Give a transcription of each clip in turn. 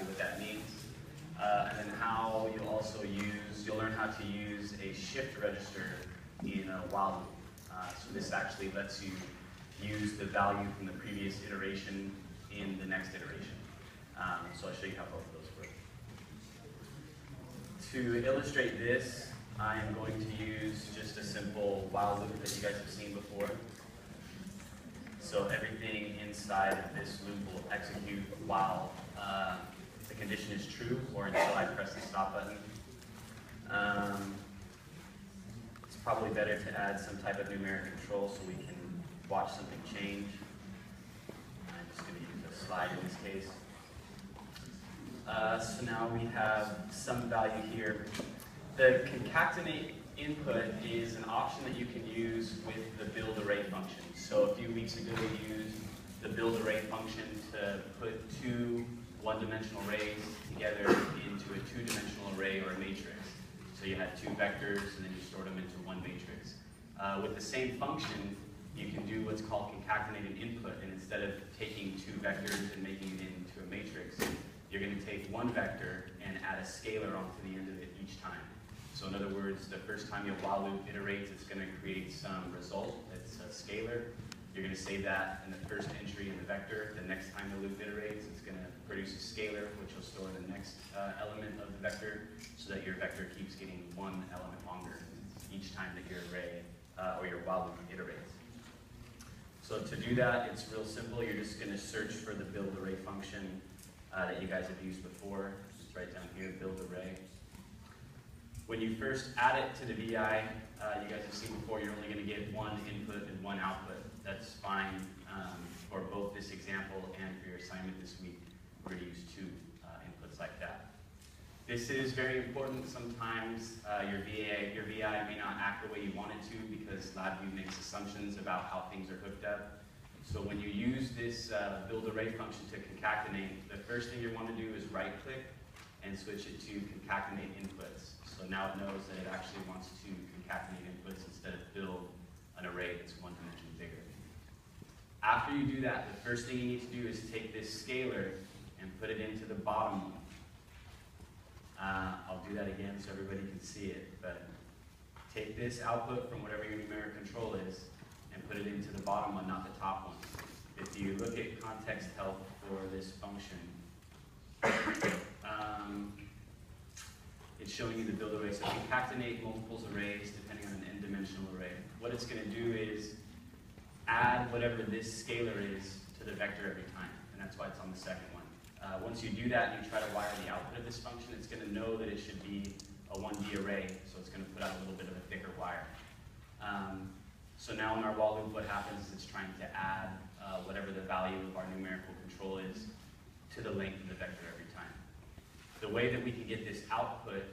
exactly what that means. And then how you'll learn how to use a shift register in a while loop. So this actually lets you use the value from the previous iteration in the next iteration. So I'll show you how both of those work. To illustrate this, I am going to use just a simple while loop that you guys have seen before. So everything inside of this loop will execute while the condition is true or until I press the stop button. It's probably better to add some type of numeric control so we can watch something change. I'm just going to use a slide in this case. So now we have some value here. The concatenate input is an option that you can use with the build array function. So a few weeks ago we used the build array function to put two one-dimensional arrays together into a two-dimensional array or a matrix. So you had two vectors and then you stored them into one matrix. With the same function, you can do what's called concatenated input, and instead of taking two vectors and making it into a matrix, you're going to take one vector and add a scalar onto the end of it each time. So in other words, the first time your while loop iterates, it's going to create some result that's a scalar. You're going to save that in the first entry in the vector. The next time the loop iterates, it's going to produce a scalar, which will store the next element of the vector, so that your vector keeps getting one element longer each time that your array or your while loop iterates. So to do that, it's real simple. You're just going to search for the build array function that you guys have used before. Just right down here, build array. When you first add it to the VI, you guys have seen before, you're only going to get one input and one output. That's fine for both this example and for your assignment this week. We're going to use two inputs like that. This is very important. Sometimes your VI may not act the way you want it to because LabVIEW makes assumptions about how things are hooked up. So when you use this build array function to concatenate, the first thing you want to do is right-click and switch it to concatenate inputs. So now it knows that it actually wants to concatenate inputs instead of build an array that's one dimension bigger. After you do that, the first thing you need to do is take this scalar and put it into the bottom one. I'll do that again so everybody can see it, but take this output from whatever your numeric control is and put it into the bottom one, not the top one. If you look at context help for this function, it's showing you the build array. So concatenate multiples arrays depending on an n-dimensional array. What it's going to do is add whatever this scalar is to the vector every time, and that's why it's on the second one. Once you do that and you try to wire the output of this function, it's going to know that it should be a 1D array, so it's going to put out a little bit of a thicker wire. So now in our while loop, what happens is it's trying to add whatever the value of our numerical control is to the length of the vector every time. The way that we can get this output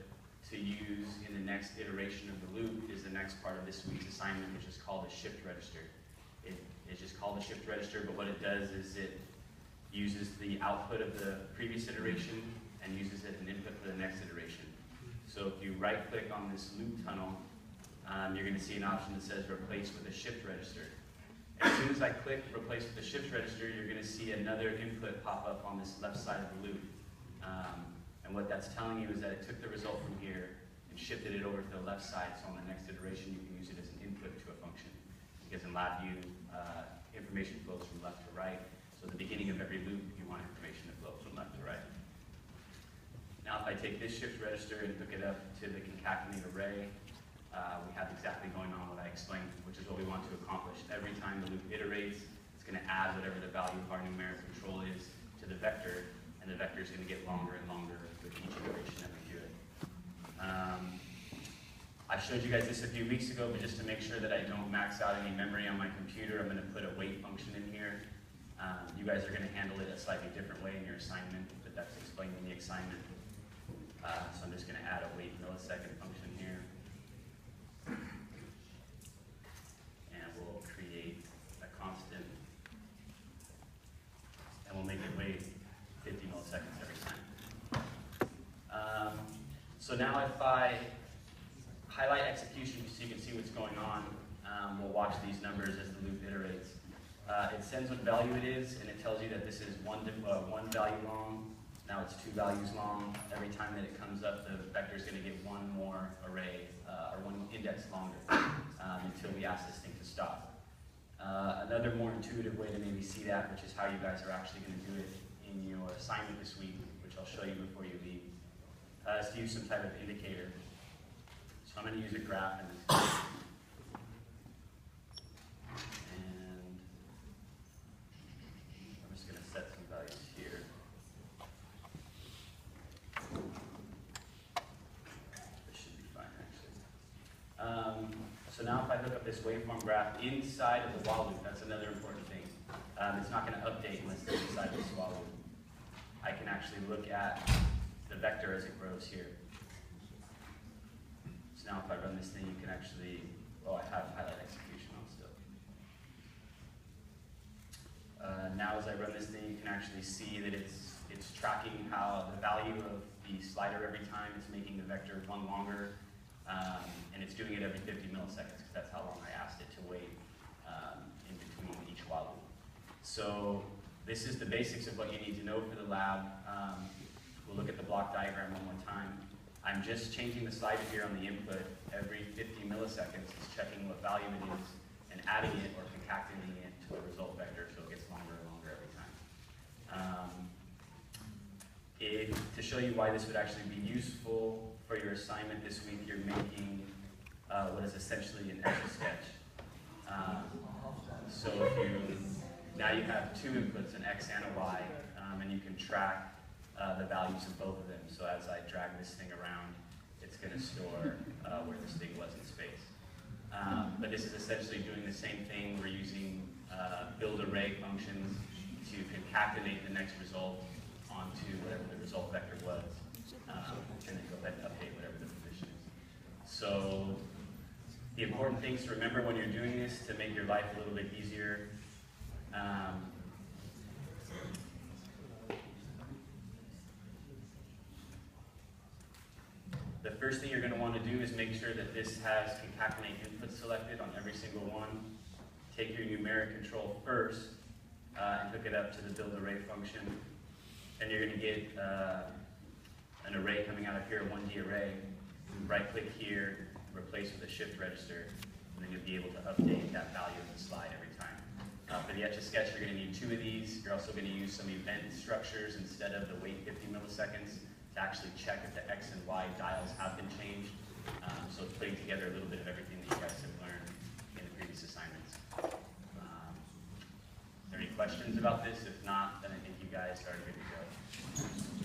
to use in the next iteration of the loop is the next part of this week's assignment, which is called a shift register. It's just called a shift register, but what it does is it uses the output of the previous iteration and uses it as an input for the next iteration. So if you right-click on this loop tunnel, you're going to see an option that says replace with a shift register. As soon as I click replace with a shift register, you're going to see another input pop up on this left side of the loop. And what that's telling you is that it took the result from here and shifted it over to the left side, so on the next iteration you can use it as an input to a function. Because in LabVIEW, information flows from left to right. So at the beginning of every loop, you want information to flow from left to right. Now if I take this shift register and hook it up to the concatenate array, we have exactly going on what I explained, which is what we want to accomplish. Every time the loop iterates, it's going to add whatever the value of our numeric control is to the vector, and the vector is going to get longer and longer with each iteration that we do it. I showed you guys this a few weeks ago, but just to make sure that I don't max out any memory on my computer, I'm going to put a wait function in here. You guys are going to handle it a slightly different way in your assignment, but that's explained in the assignment. So I'm just going to add a wait millisecond function here. And we'll create a constant, and we'll make it wait 50 milliseconds every time. So now if I highlight execution so you can see what's going on, we'll watch these numbers as the loop iterates. It sends what value it is, and it tells you that this is one value long, Now it's 2 values long. Every time that it comes up, the vector is going to get one more array, or one index longer, until we ask this thing to stop. Another more intuitive way to maybe see that, which is how you guys are actually going to do it in your assignment this week, which I'll show you before you leave, is to use some type of indicator. So I'm going to use a graph in this case. And I'm just going to set some values here. This should be fine, actually. So now if I look up this waveform graph inside of the while loop, that's another important thing. It's not going to update unless it's inside this while loop. I can actually look at the vector as it grows here. So now if I run this thing, you can actually, oh, I have highlight execution on still. Now as I run this thing, you can actually see that it's tracking how the value of the slider every time. It's making the vector one longer, and it's doing it every 50 milliseconds because that's how long I asked it to wait in between each while loop. So this is the basics of what you need to know for the lab. We'll look at the block diagram one more time. I'm just changing the slider here on the input every 50 milliseconds. It's checking what value it is and adding it or concatenating it to the result vector so it gets longer and longer every time. To show you why this would actually be useful for your assignment this week, you're making what is essentially an Etch-a-Sketch. So now you have 2 inputs, an X and a Y, and you can track the values of both of them. So as I drag this thing around, it's going to store where this thing was in space. But this is essentially doing the same thing. We're using build array functions to concatenate the next result onto whatever the result vector was, and then go ahead and update whatever the position is. So the important things to remember when you're doing this to make your life a little bit easier. The first thing you're going to want to do is make sure that this has concatenate input selected on every single one. Take your numeric control first and hook it up to the build array function. And you're going to get an array coming out of here, a 1D array. Right click here, replace with a shift register, and then you'll be able to update that value of the slide every time. For the Etch-a-Sketch, you're going to need 2 of these. You're also going to use some event structures instead of the wait 50 milliseconds to actually check if the X and Y dials have been changed. So it's putting together a little bit of everything that you guys have learned in the previous assignments. Are there any questions about this? If not, then I think you guys are good to go.